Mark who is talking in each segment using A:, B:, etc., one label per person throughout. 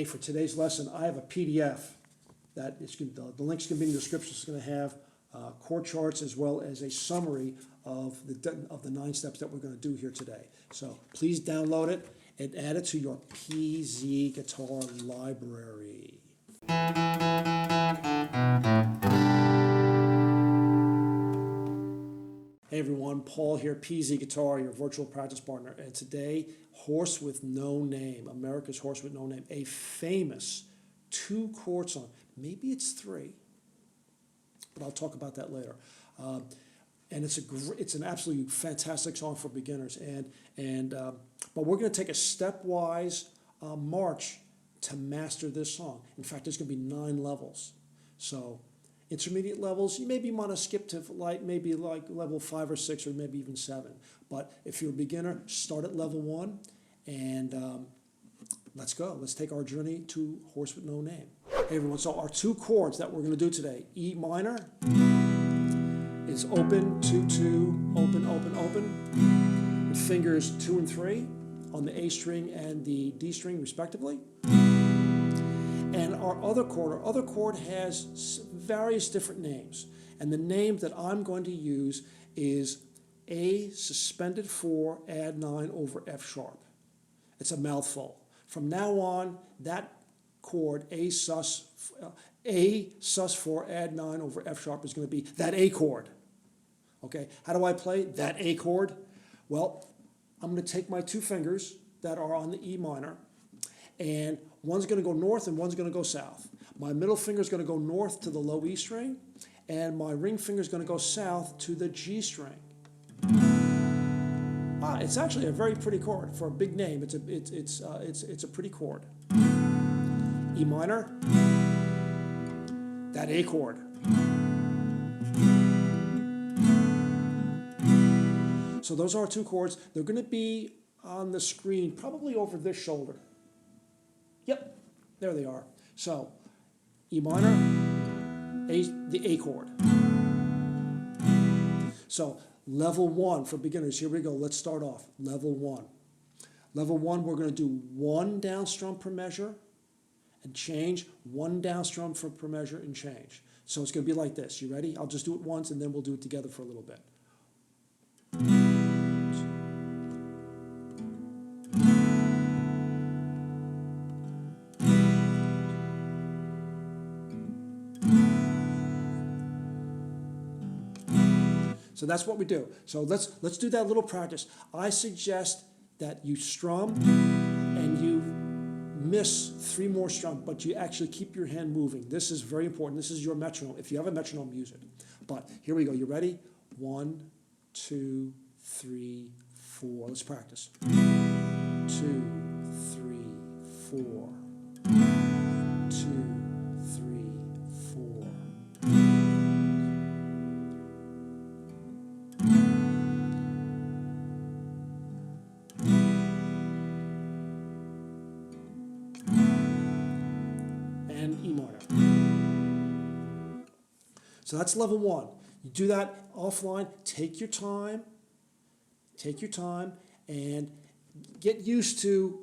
A: hey, for today's lesson, I have a PDF that is going to, the link's going to be in the description. It's going to have chord charts as well as a summary of the 9 steps that we're going to do here today. So please download it and add it to your PZ Guitar library. Hey everyone, Paul here, PZ Guitar, your virtual practice partner. And today, Horse with No Name, America's Horse with No Name, a famous 2-chord song. Maybe it's 3, but I'll talk about that later. And it's an absolutely fantastic song for beginners. But we're going to take a stepwise march to master this song. In fact, there's going to be 9 levels. So intermediate levels, you maybe want to skip to maybe like level 5 or 6 or maybe even 7. But if you're a beginner, start at level 1 and let's go. Let's take our journey to Horse with No Name. Hey everyone, so our 2 chords that we're going to do today, E minor is open, 2, 2, open, open, open, with fingers 2 and 3 on the A string and the D string respectively. And our other chord has various different names. And the name that I'm going to use is A suspended 4, add 9 over F sharp. It's a mouthful. From now on, that chord, A sus 4, add 9 over F sharp is going to be that A chord. Okay, how do I play that A chord? Well, I'm going to take my 2 fingers that are on the E minor, and one's going to go north and one's going to go south. My middle finger is going to go north to the low E string, and my ring finger is going to go south to the G string. It's actually a very pretty chord for a big name. It's a pretty chord. E minor, that A chord. So those are our 2 chords. They're going to be on the screen, probably over this shoulder. Yep, there they are. So, E minor, the A chord. So, level 1 for beginners. Here we go. Let's start off. Level 1. Level 1, we're going to do 1 down strum per measure and change, 1 down strum per measure and change. So it's going to be like this. You ready? I'll just do it once and then we'll do it together for a little bit. So that's what we do. So let's do that little practice. I suggest that you strum and you miss 3 more strums, but you actually keep your hand moving. This is very important. This is your metronome. If you have a metronome, use it. But here we go. You ready? 1, 2, 3, 4. Let's practice. 2, 3, 4. 2, 3, 4. And E minor. So that's level 1. You do that offline. Take your time. Take your time and get used to,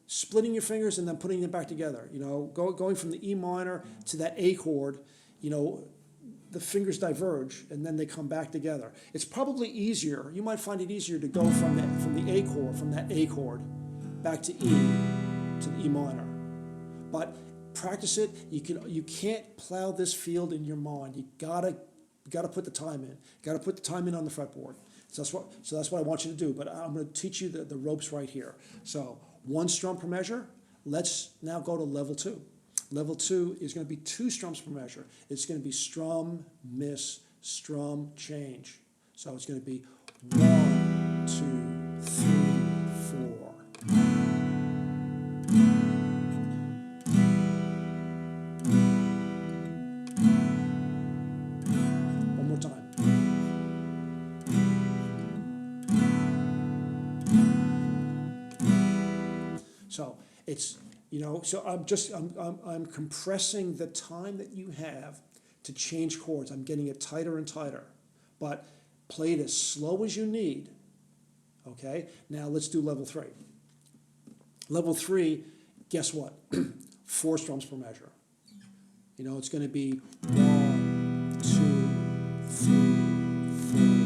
A: splitting your fingers and then putting them back together. Going from the E minor to that A chord, the fingers diverge and then they come back together. It's probably easier. You might find it easier to go from the A chord, from that A chord, back to E, to the E minor. But practice it. You can't plow this field in your mind. You gotta put the time in. Gotta put the time in on the fretboard. So that's what I want you to do. But I'm going to teach you the ropes right here. So 1 strum per measure. Let's now go to level 2. Level 2 is going to be 2 strums per measure. It's going to be strum, miss, strum, change. So it's going to be 1, 2, 3, 4. One more time. So it's, so I'm compressing the time that you have to change chords. I'm getting it tighter and tighter, but play it as slow as you need. Okay, now let's do level 3. Level 3 guess what? 4 strums per measure. You know, it's going to be 1, 2, 3, 4.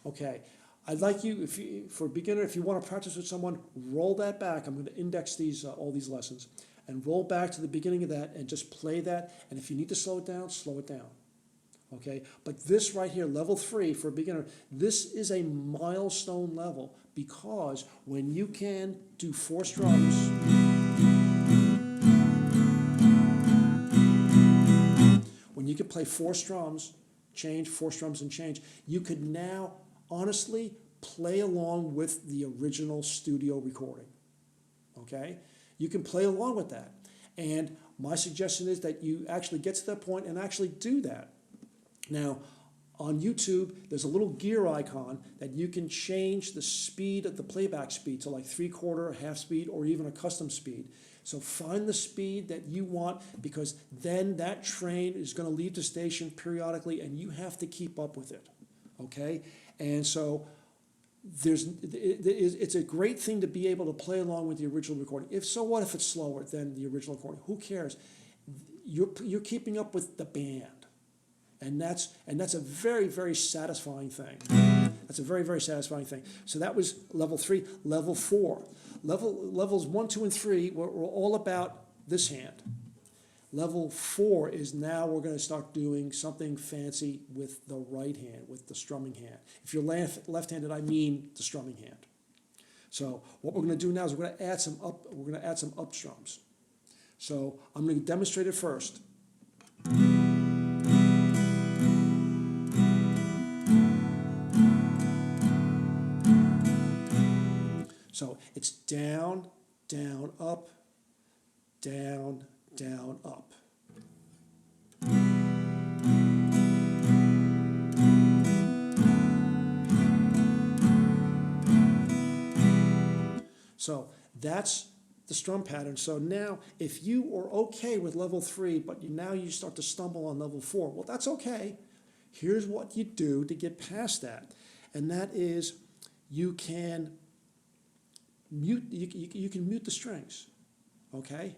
A: Okay, I'd like you, for a beginner, if you want to practice with someone, roll that back. I'm going to index these, all these lessons, and roll back to the beginning of that and just play that. And if you need to slow it down, slow it down. Okay, but this right here, level 3 for a beginner, this is a milestone level because when you can do 4 strums, when you can play 4 strums, change, 4 strums and change, you could now honestly play along with the original studio recording. Okay? You can play along with that. And my suggestion is that you actually get to that point and actually do that. Now, on YouTube, there's a little gear icon that you can change the speed of the playback speed to like 3/4, half speed, or even a custom speed. So find the speed that you want because then that train is going to leave the station periodically and you have to keep up with it. Okay? And so it's a great thing to be able to play along with the original recording. What if it's slower than the original recording? Who cares? You're keeping up with the band. And that's a very, very satisfying thing. That's a very, very satisfying thing. So that was level 3. Level 4. Levels 1, 2, and 3 were all about this hand. Level 4 is now we're going to start doing something fancy with the right hand, with the strumming hand. If you're left-handed, I mean the strumming hand. So what we're going to do now is we're going to add some up strums. So I'm going to demonstrate it first. So it's down, down, up, down, down, up. So that's the strum pattern. So now if you are okay with level 3, but now you start to stumble on level 4, well, that's okay. Here's what you do to get past that. And that is you can mute, you can mute the strings, okay?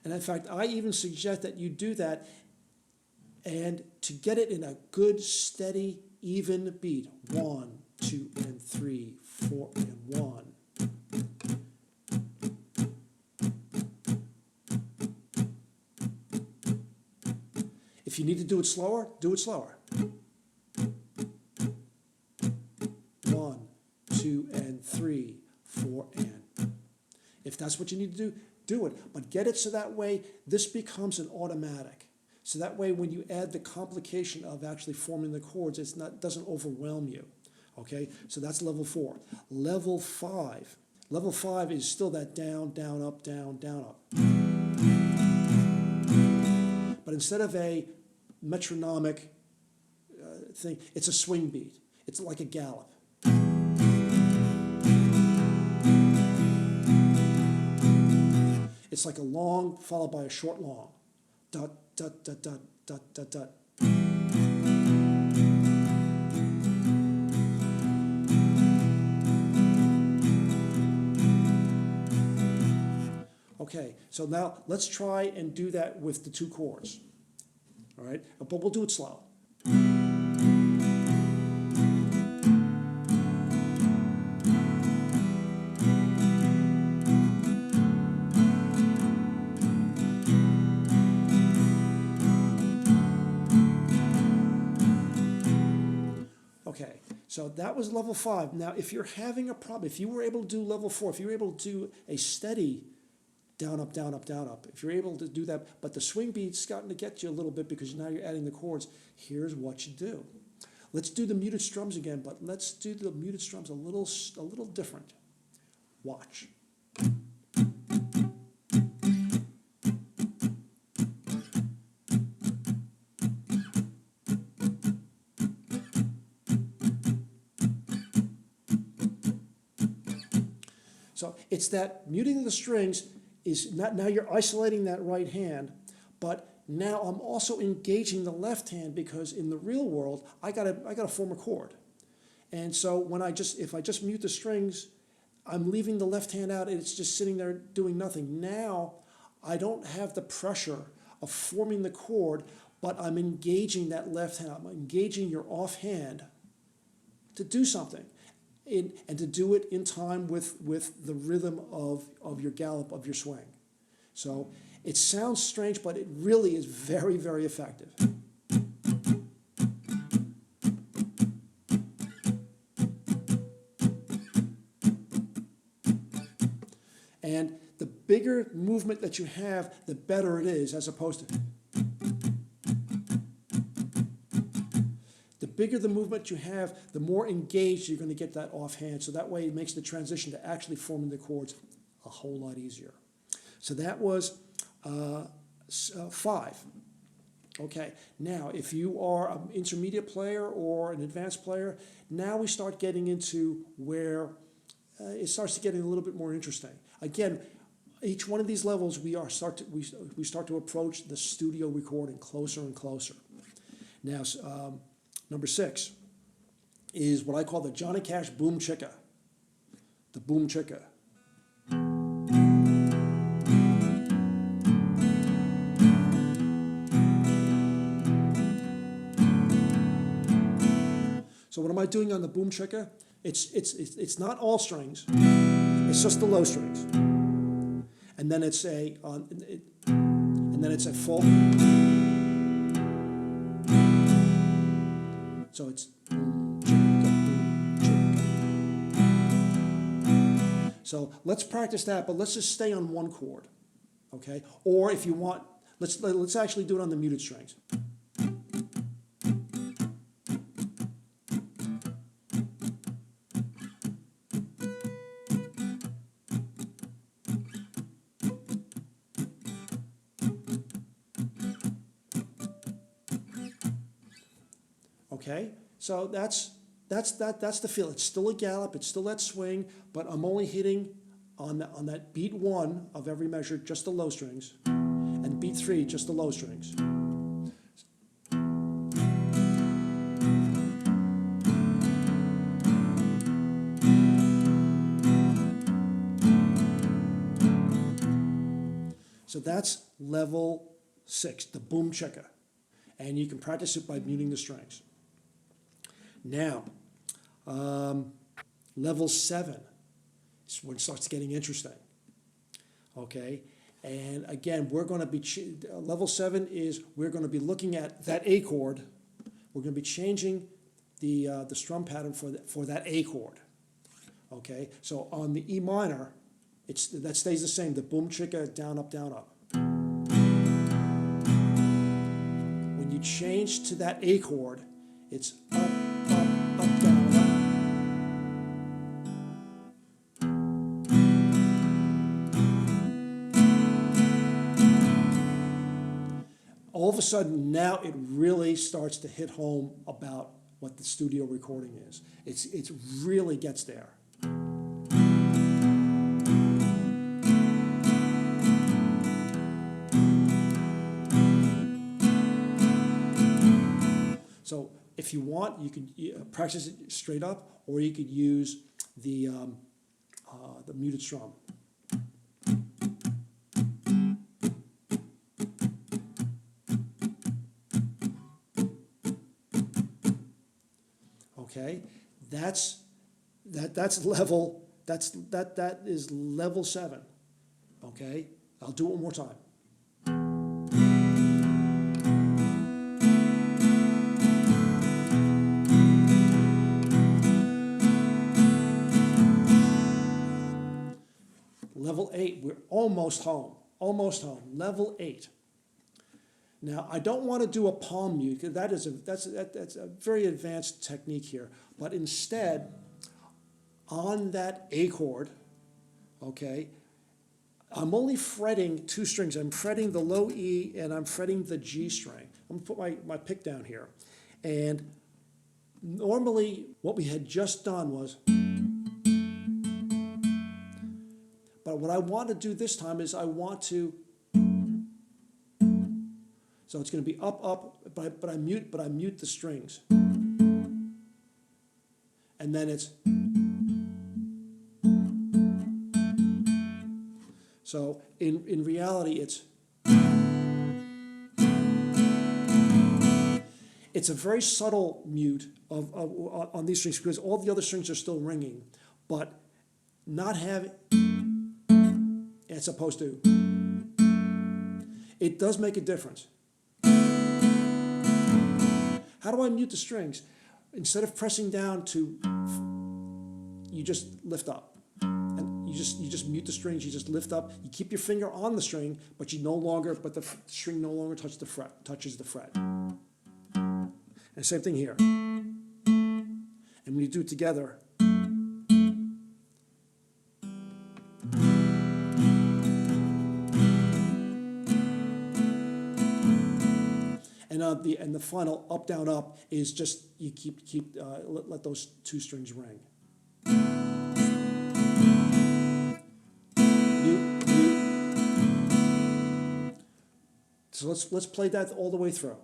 A: And in fact, I even suggest that you do that and to get it in a good, steady, even beat. 1, 2, and 3, 4, and 1. If you need to do it slower, do it slower. 1, 2, and 3, 4, and. If that's what you need to do, do it. But get it so that way this becomes an automatic. So that way when you add the complication of actually forming the chords, it doesn't overwhelm you. Okay, so that's level 4. Level 5. Level 5 is still that down, down, up, down, down, up. But instead of a metronomic thing, it's a swing beat. It's like a gallop. It's like a long followed by a short long. Dot, dot, dot, dot, dot, dot, dot. Okay, so now let's try and do that with the 2 chords. All right, but we'll do it slow. Okay, so that was level 5. Now, if you're having a problem, if you were able to do level 4, if you were able to do a steady down, up, down, up, down, up. If you're able to do that, but the swing beat's starting to get you a little bit because now you're adding the chords. Here's what you do. Let's do the muted strums again, but let's do the muted strums a little different. Watch. So it's that muting of the strings is not, now you're isolating that right hand, but now I'm also engaging the left hand because in the real world, I gotta form a chord. And so when if I just mute the strings, I'm leaving the left hand out and it's just sitting there doing nothing. Now I don't have the pressure of forming the chord, but I'm engaging that left hand. I'm engaging your off hand to do something. And to do it in time with the rhythm of your gallop, of your swing. So it sounds strange, but it really is very, very effective. And the bigger movement that you have, the better it is, as opposed to... The bigger the movement you have, the more engaged you're going to get that offhand. So that way it makes the transition to actually forming the chords a whole lot easier. So that was 5. Okay, now if you are an intermediate player or an advanced player, now we start getting into where it starts to get a little bit more interesting. Again, each one of these levels we start to approach the studio recording closer and closer. Now, number 6 is what I call the Johnny Cash boom chicka. The boom chicka. So what am I doing on the boom chicka? It's not all strings. It's just the low strings. And then it's a full. So it's boom, chicka, boom, chicka. So let's practice that, but let's just stay on one chord, okay? Or if you want, let's actually do it on the muted strings. Okay, so that's the feel. It's still a gallop, it's still that swing, but I'm only hitting on that beat 1 of every measure, just the low strings, and beat 3, just the low strings. So that's level 6, the boom chicka, and you can practice it by muting the strings. Now, level 7 is when it starts getting interesting, okay? And again, we're going to be, level 7 is we're going to be looking at that A chord. We're going to be changing the strum pattern for that A chord, okay? So on the E minor, that stays the same, the boom chicka, down, up, down, up. When you change to that A chord, it's up, up, down, up. All of a sudden, now it really starts to hit home about what the studio recording is. It really gets there. So if you want, you could practice it straight up, or you could use the muted strum. Okay, that is level 7. Okay, I'll do it one more time. Level 8, we're almost home, level 8. Now, I don't want to do a palm mute, because that's a very advanced technique here. But instead, on that A chord, okay, I'm only fretting 2 strings. I'm fretting the low E and I'm fretting the G string. I'm going to put my pick down here. And normally, what we had just done was, but what I want to do this time is I want to, so it's going to be up, up, but I mute the strings. And then it's, so in reality it's a very subtle mute on these strings, because all the other strings are still ringing, but not having, as opposed to, it does make a difference. How do I mute the strings? Instead of pressing down to, you just lift up. And you just mute the strings, you just lift up. You keep your finger on the string, but the string no longer touches the fret. And same thing here. And when you do it together, and the final up, down, up is just, you let those 2 strings ring. Mute, mute. So let's play that all the way through.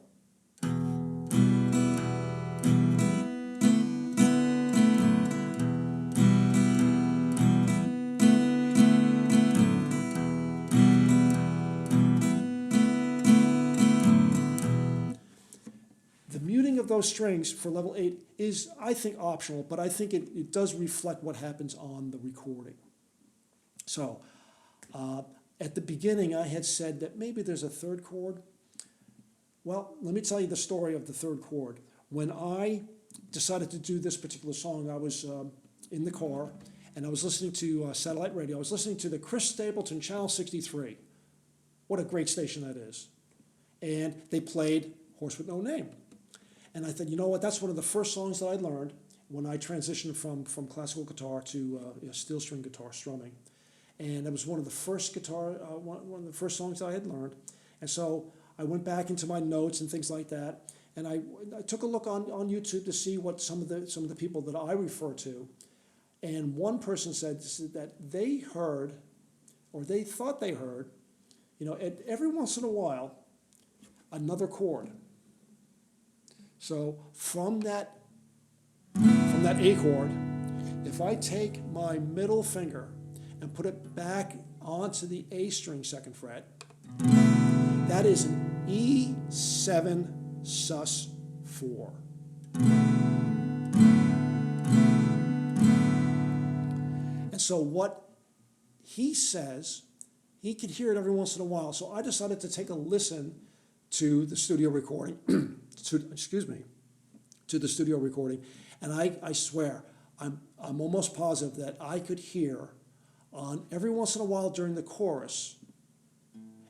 A: Of those strings for level 8 is, I think, optional, but I think it does reflect what happens on the recording. So at the beginning I had said that maybe there's a 3rd chord. Well, let me tell you the story of the 3rd chord. When I decided to do this particular song, I was in the car and I was listening to satellite radio. I was listening to the Chris Stapleton Channel 63. What a great station that is. And they played Horse with No Name. And I thought, you know what, that's one of the first songs that I learned when I transitioned from classical guitar to steel string guitar, strumming. And it was one of the first one of the first songs that I had learned. And so I went back into my notes and things like that. And I took a look on YouTube to see what some of the people that I refer to. And one person said that they heard, or they thought they heard, every once in a while, another chord. So from that A chord, if I take my middle finger and put it back onto the A string 2nd fret, that is an E7 sus 4. And so what he says, he could hear it every once in a while. So I decided to take a listen to the studio recording, to the studio recording, and I swear, I'm almost positive that I could hear on every once in a while during the chorus,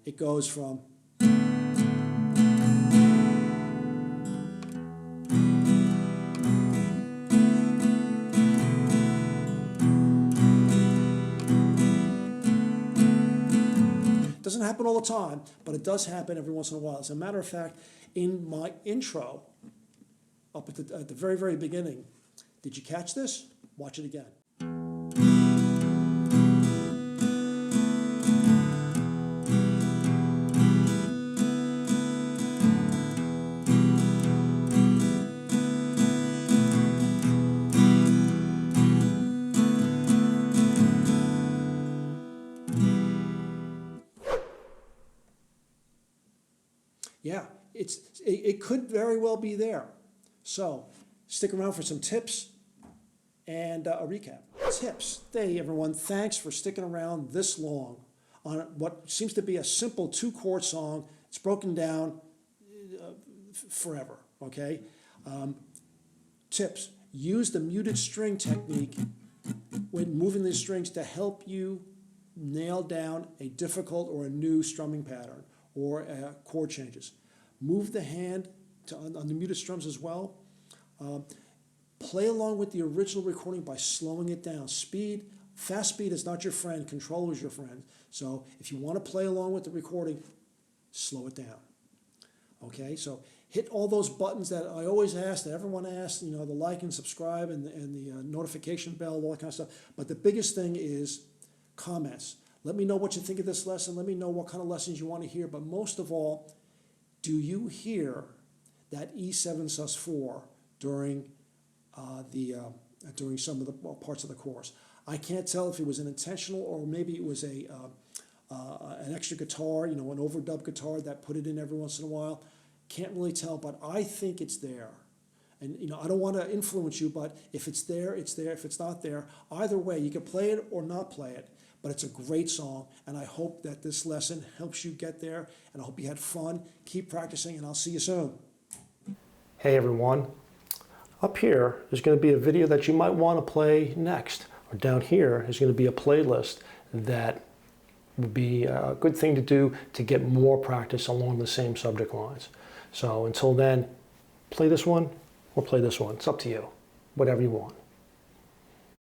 A: it goes from doesn't happen all the time, but it does happen every once in a while. As a matter of fact, in my intro, up at the very, very beginning, did you catch this? Watch it again. Yeah, it could very well be there. So stick around for some tips and a recap. Tips. Hey everyone, thanks for sticking around this long on what seems to be a simple 2-chord song. It's broken down forever, okay? Tips. Use the muted string technique when moving the strings to help you nail down a difficult or a new strumming pattern or chord changes. Move the hand on the muted strums as well. Play along with the original recording by slowing it down. Fast speed is not your friend, control is your friend. So if you want to play along with the recording, slow it down. Okay, so hit all those buttons that I always ask, that everyone asks, the like and subscribe and the notification bell, all that kind of stuff. But the biggest thing is comments. Let me know what you think of this lesson. Let me know what kind of lessons you want to hear. But most of all, do you hear that E7 sus4 during during some of the parts of the chorus? I can't tell if it was an intentional or maybe it was an extra guitar, an overdub guitar that put it in every once in a while. Can't really tell, but I think it's there. And I don't want to influence you, but if it's there, it's there. If it's not there, either way, you can play it or not play it. But it's a great song, and I hope that this lesson helps you get there, and I hope you had fun. Keep practicing, and I'll see you soon.
B: Hey everyone. Up here is going to be a video that you might want to play next. Or down here is going to be a playlist that would be a good thing to do to get more practice along the same subject lines. So until then, play this one or play this one. It's up to you. Whatever you want.